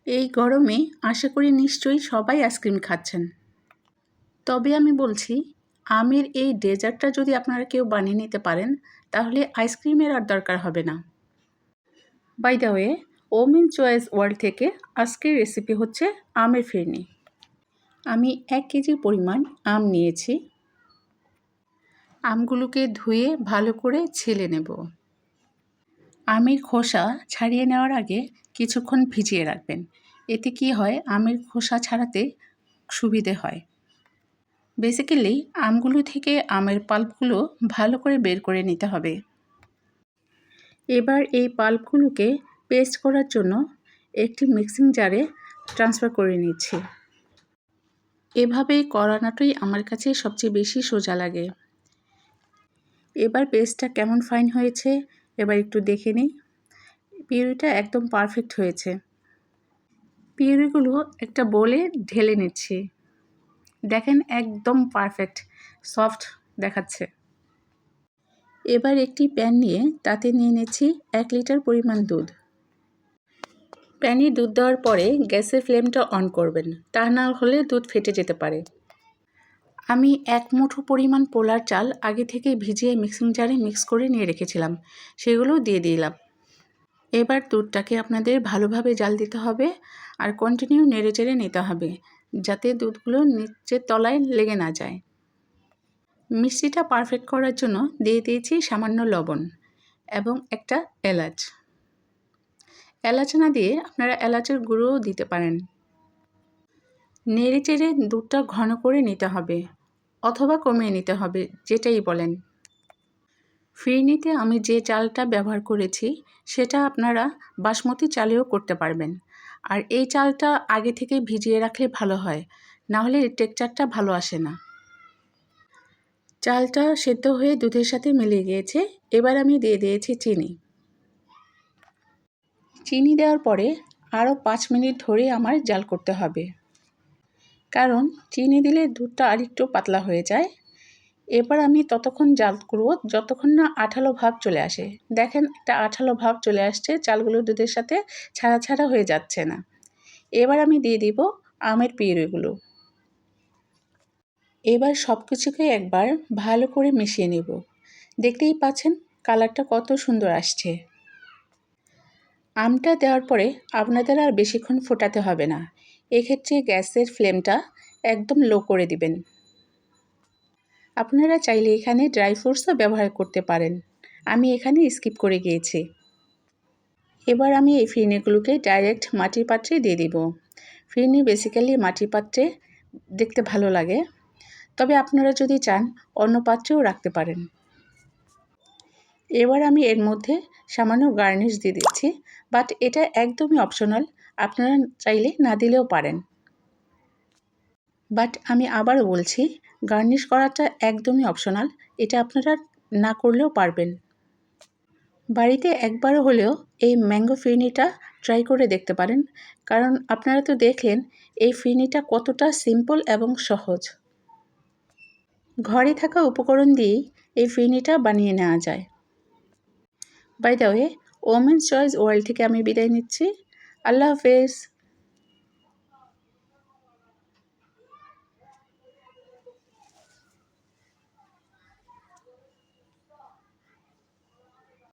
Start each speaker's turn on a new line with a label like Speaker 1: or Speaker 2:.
Speaker 1: এই গরমে আশা করি নিশ্চয়ই সবাই আইসক্রিম খাচ্ছেন। তবে আমি বলছি, আমের এই ডেজার্টটা যদি আপনারা কেউ বানিয়ে নিতে পারেন, তাহলে আইসক্রিমের আর দরকার হবে না। By the way, women choice world থেকে আজকের রেসিপি হচ্ছে আমের ফিরনি। আমি 1 কেজি পরিমাণ আম নিয়েছি। আমগুলোকে ধুয়ে ভালো করে ছিলে নেব। আমের খোসা ছাড়িয়ে নেওয়ার আগে কিছুক্ষণ ভিজিয়ে রাখবেন। এতে কি হয়, আমের খোসা ছাড়াতে সুবিধে হয়। বেসিক্যালি আমগুলো থেকে আমের পাল্পগুলো ভালো করে বের করে নিতে হবে। এবার এই পাল্পগুলোকে পেস্ট করার জন্য একটি মিক্সিং জারে ট্রান্সফার করে নিচ্ছি। এভাবে করানোটাই আমার কাছে সবচেয়ে বেশি সোজা লাগে। এবার পেস্টটা কেমন ফাইন হয়েছে এবার একটু দেখে নিই। পিউরিটা একদম পারফেক্ট হয়েছে। পিউরিগুলো একটা বোলে ঢেলে নিচ্ছি। দেখেন একদম পারফেক্ট সফট দেখাচ্ছে। এবার একটি প্যান নিয়ে তাতে নিয়ে নিচ্ছি 1 লিটার পরিমাণ দুধ। প্যানে দুধ দেওয়ার পরে গ্যাসের ফ্লেমটা অন করবেন, তা না হলে দুধ ফেটে যেতে পারে। আমি 1 মুঠো পরিমাণ পোলার চাল আগে থেকে ভিজিয়ে মিক্সিং জারে মিক্স করে নিয়ে রেখেছিলাম, সেগুলো দিয়ে দিলাম। এবার দুধটাকে আপনাদের ভালোভাবে জাল দিতে হবে আর কন্টিনিউ নেড়েচেড়ে নিতে হবে, যাতে দুধগুলো নিচের তলায় লেগে না যায়। মিষ্টিটা পারফেক্ট করার জন্য দিয়ে দিয়েছি সামান্য লবণ এবং একটা এলাচ। এলাচ না দিয়ে আপনারা এলাচের গুঁড়োও দিতে পারেন। নেড়েচেড়ে দুধটা ঘন করে নিতে হবে অথবা কমিয়ে নিতে হবে, যেটাই বলেন। ফিরনিতে আমি যে চালটা ব্যবহার করেছি সেটা আপনারা বাসমতি চালেও করতে পারবেন। আর এই চালটা আগে থেকে ভিজিয়ে রাখলে ভালো হয়, না হলে টেক্সচারটা ভালো আসে না। চালটা সেদ্ধ হয়ে দুধের সাথে মিলে গিয়েছে। এবার আমি দিয়ে দিয়েছি চিনি। চিনি দেওয়ার পরে আরও 5 মিনিট ধরে আমার জাল করতে হবে, কারণ চিনি দিলে দুধটা আরেকটু পাতলা হয়ে যায়। এবার আমি ততক্ষণ জাল করব যতক্ষণ না আঠালো ভাব চলে আসে। দেখেন একটা আঠালো ভাব চলে আসছে, চালগুলো দুধের সাথে ছাড়া ছাড়া হয়ে যাচ্ছে না। এবার আমি দিয়ে দিব আমের পিউরিগুলো। এবার সব কিছুকে একবার ভালো করে মিশিয়ে নেব। দেখতেই পাচ্ছেন কালারটা কত সুন্দর আসছে। আমটা দেওয়ার পরে আপনাদের আর বেশিক্ষণ ফোটাতে হবে না। এক্ষেত্রে গ্যাসের ফ্লেমটা একদম লো করে দিবেন। আপনারা চাইলে এখানে ড্রাই ফ্রুটসও ব্যবহার করতে পারেন, আমি এখানে স্কিপ করে গিয়েছি। এবার আমি এই ফিরনিগুলোকে ডাইরেক্ট মাটির পাত্রে দিয়ে দিব। ফিরনি বেসিক্যালি মাটির পাত্রে দেখতে ভালো লাগে, তবে আপনারা যদি চান অন্য পাত্রেও রাখতে পারেন। এবার আমি এর মধ্যে সামান্য গার্নিশ দিয়ে দিচ্ছি, বাট এটা একদমই অপশনাল, আপনারা চাইলে না দিলেও পারেন। বাট আমি আবারও বলছি, গার্নিশ করাটা একদমই অপশনাল, এটা আপনারা না করলেও পারবেন। বাড়িতে একবারও হলেও এই ম্যাঙ্গো ফিরনিটা ট্রাই করে দেখতে পারেন, কারণ আপনারা তো দেখলেন এই ফিরনিটা কতটা সিম্পল এবং সহজ। ঘরে থাকা উপকরণ দিয়েই এই ফিরনিটা বানিয়ে নেওয়া যায়। By the way, women's choice world থেকে আমি বিদায় নিচ্ছি। আল্লাহ হাফেজ।